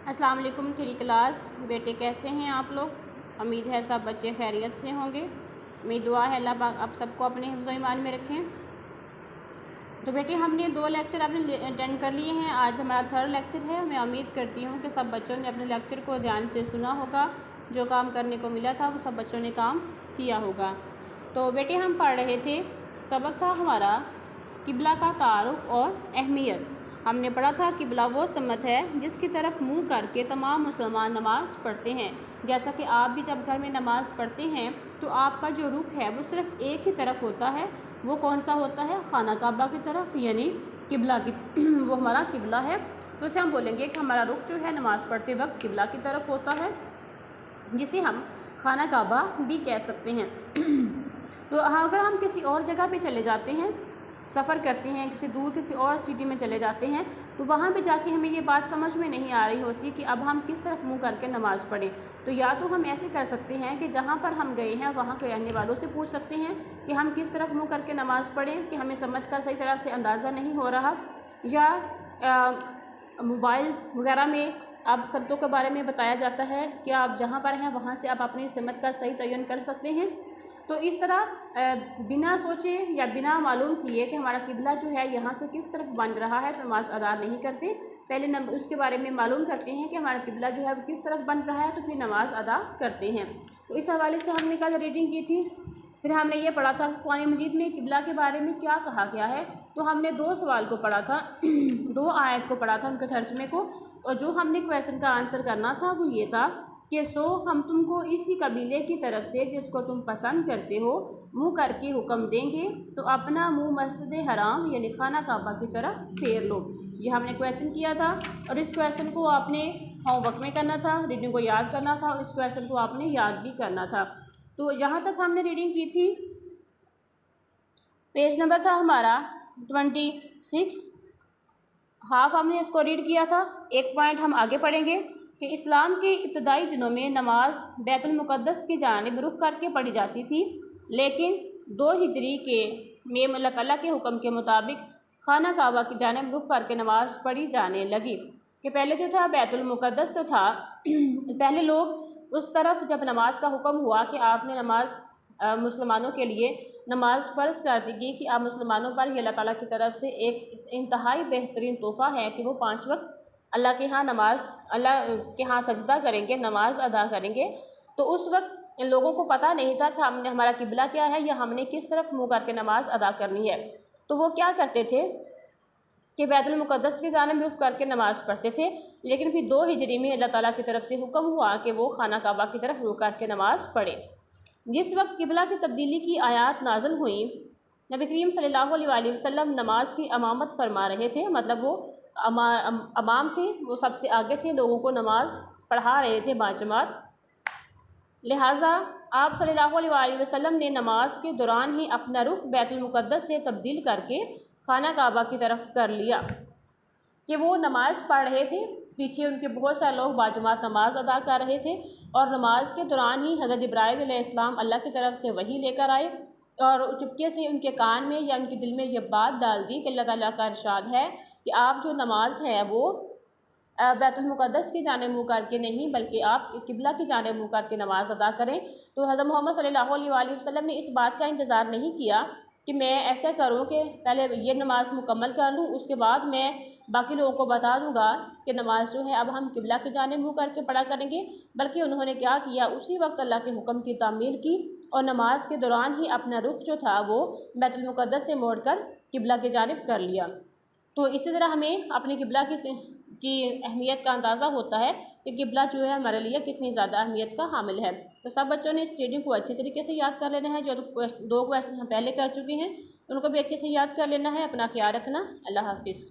अस्सलाम वालेकुम तेरी क्लास। बेटे कैसे हैं आप लोग? उम्मीद है सब बच्चे खैरियत से होंगे। मेरी दुआ है अल्लाह पाक आप सबको अपने हिफ्ज़ ईमान में रखें। तो बेटे हमने 2 लेक्चर आपने अटेंड कर लिए हैं। आज हमारा 3rd लेक्चर है। मैं उम्मीद करती हूँ कि सब बच्चों ने अपने लेक्चर को ध्यान से सुना होगा। जो काम करने को मिला था वो सब बच्चों ने काम किया होगा। तो बेटे हम पढ़ रहे थे, सबक था हमारा किबला का तारुफ़ और अहमियत। हमने पढ़ा था किबला वो सम्मत है जिसकी तरफ मुंह करके तमाम मुसलमान नमाज़ पढ़ते हैं। जैसा कि आप भी जब घर में नमाज़ पढ़ते हैं तो आपका जो रुख है वो सिर्फ़ एक ही तरफ होता है। वो कौन सा होता है? खाना काबा की तरफ, यानी किबला की वो हमारा किबला है। तो उसे हम बोलेंगे कि हमारा रुख जो है नमाज़ पढ़ते वक्त किबला की तरफ होता है, जिसे हम खाना काबा भी कह सकते हैं। तो अगर हम किसी और जगह पे चले जाते हैं, सफ़र करते हैं, किसी और सिटी में चले जाते हैं, तो वहाँ पे जाके हमें ये बात समझ में नहीं आ रही होती कि अब हम किस तरफ मुँह करके नमाज़ पढ़ें। तो या तो हम ऐसे कर सकते हैं कि जहाँ पर हम गए हैं वहाँ के रहने वालों से पूछ सकते हैं कि हम किस तरफ मुँह करके नमाज़ पढ़ें, कि हमें समझ का सही तरह से अंदाज़ा नहीं हो रहा। या मोबाइल्स वगैरह में अब शब्दों के बारे में बताया जाता है कि आप जहाँ पर हैं वहाँ से आप अपनी समत का सही तयन कर सकते हैं। तो इस तरह बिना सोचे या बिना मालूम किए कि हमारा किबला जो है यहाँ से किस तरफ बन रहा है तो नमाज़ अदा नहीं करते। पहले उसके बारे में मालूम करते हैं कि हमारा किबला जो है वो किस तरफ बन रहा है, तो फिर नमाज़ अदा करते हैं। तो इस हवाले से हमने कल रीडिंग की थी। फिर हमने ये पढ़ा था कुरान मजीद में किबला के बारे में क्या कहा गया है। तो हमने 2 सवाल को पढ़ा था 2 आयत को पढ़ा था, उनके तर्जुमे को। और जो हमने क्वेश्चन का आंसर करना था वो ये था कि हम तुमको इसी कबीले की तरफ से जिसको तुम पसंद करते हो मुँह करके हुक्म देंगे, तो अपना मुँह मस्जिद हराम यानी खाना काबा की तरफ फेर लो। ये हमने क्वेश्चन किया था और इस क्वेश्चन को आपने होमवर्क में करना था, रीडिंग को याद करना था और इस क्वेश्चन को आपने याद भी करना था। तो यहाँ तक हमने रीडिंग की थी। पेज नंबर था हमारा 26। हाफ हमने इसको रीड किया था। एक पॉइंट हम आगे पढ़ेंगे कि इस्लाम के इब्तदाई दिनों में नमाज बैतुल मुक़द्दस की जानिब रुख करके पढ़ी जाती थी, लेकिन 2 हिजरी के में अल्लाह ताला के हुक्म के मुताबिक खाना काबा की जानिब रुख करके नमाज़ पढ़ी जाने लगी। कि पहले जो था बैतुल मुक़द्दस जो था पहले लोग उस तरफ जब नमाज का हुक्म हुआ कि आपने नमाज मुसलमानों के लिए नमाज फ़र्ज़ कर दी गई कि आप मुसलमानों पर ही अल्लाह ताला की तरफ से एक इंतहाई बेहतरीन तोहफ़ा है कि वो 5 वक्त अल्लाह के यहाँ अल्लाह के यहाँ सजदा करेंगे, नमाज अदा करेंगे। तो उस वक्त इन लोगों को पता नहीं था कि हमारा किबला क्या है या हमने किस तरफ मुँह करके नमाज अदा करनी है। तो वो क्या करते थे कि बैतुल मुक़द्दस की जानिब रुख करके नमाज़ पढ़ते थे, लेकिन फिर 2 हिजरी में अल्लाह ताला की तरफ से हुक्म हुआ कि वो खाना काबा की तरफ रुख करके नमाज़ पढ़े। जिस वक्त किबला की तब्दीली की आयात नाज़िल हुई, नबी करीम सल्लल्लाहु अलैहि वसल्लम नमाज की इमामत फरमा रहे थे, मतलब वो इमाम थे, वो सबसे आगे थे, लोगों को नमाज पढ़ा रहे थे बाजमात। लिहाजा आप सल्लल्लाहु अलैहि वसल्लम ने नमाज के दौरान ही अपना रुख बैतुल मुक़द्दस से तब्दील करके खाना काबा की तरफ कर लिया। कि वो नमाज़ पढ़ रहे थे, पीछे उनके बहुत सारे लोग बाजमात नमाज अदा कर रहे थे और नमाज के दौरान ही हज़रत इब्राहीम अलैहिस्सलाम अल्लाह की तरफ से वही लेकर आए और चुपके से उनके कान में या उनके दिल में ये बात डाल दी कि अल्लाह ताला का इरशाद है कि आप जो नमाज है वो बैतुल मुक़द्दस की जानिब मुँह करके नहीं बल्कि आप किबला की जानिब मुँह करके नमाज अदा करें। तो हज़रत मोहम्मद सल्लल्लाहु अलैहि वसल्लम ने इस बात का इंतज़ार नहीं किया कि मैं ऐसा करूं कि पहले ये नमाज़ मुकम्मल कर लूं, उसके बाद मैं बाकी लोगों को बता दूंगा कि नमाज़ जो है अब हम किबला की जानिब मुँह करके पढ़ा करेंगे। बल्कि उन्होंने क्या किया, उसी वक्त अल्लाह के हुक्म की तामील की और नमाज के दौरान ही अपना रुख जो था वो बैतुल मुक़द्दस से मोड़ कर किबला की जानिब कर लिया। तो इसी तरह हमें अपने किबला की अहमियत का अंदाज़ा होता है कि किबला जो है हमारे लिए कितनी ज़्यादा अहमियत का हामिल है। तो सब बच्चों ने इस रीडिंग को अच्छे तरीके से याद कर लेना है। जो 2 क्वेश्चन हम पहले कर चुके हैं उनको भी अच्छे से याद कर लेना है। अपना ख्याल रखना। अल्लाह हाफिज़।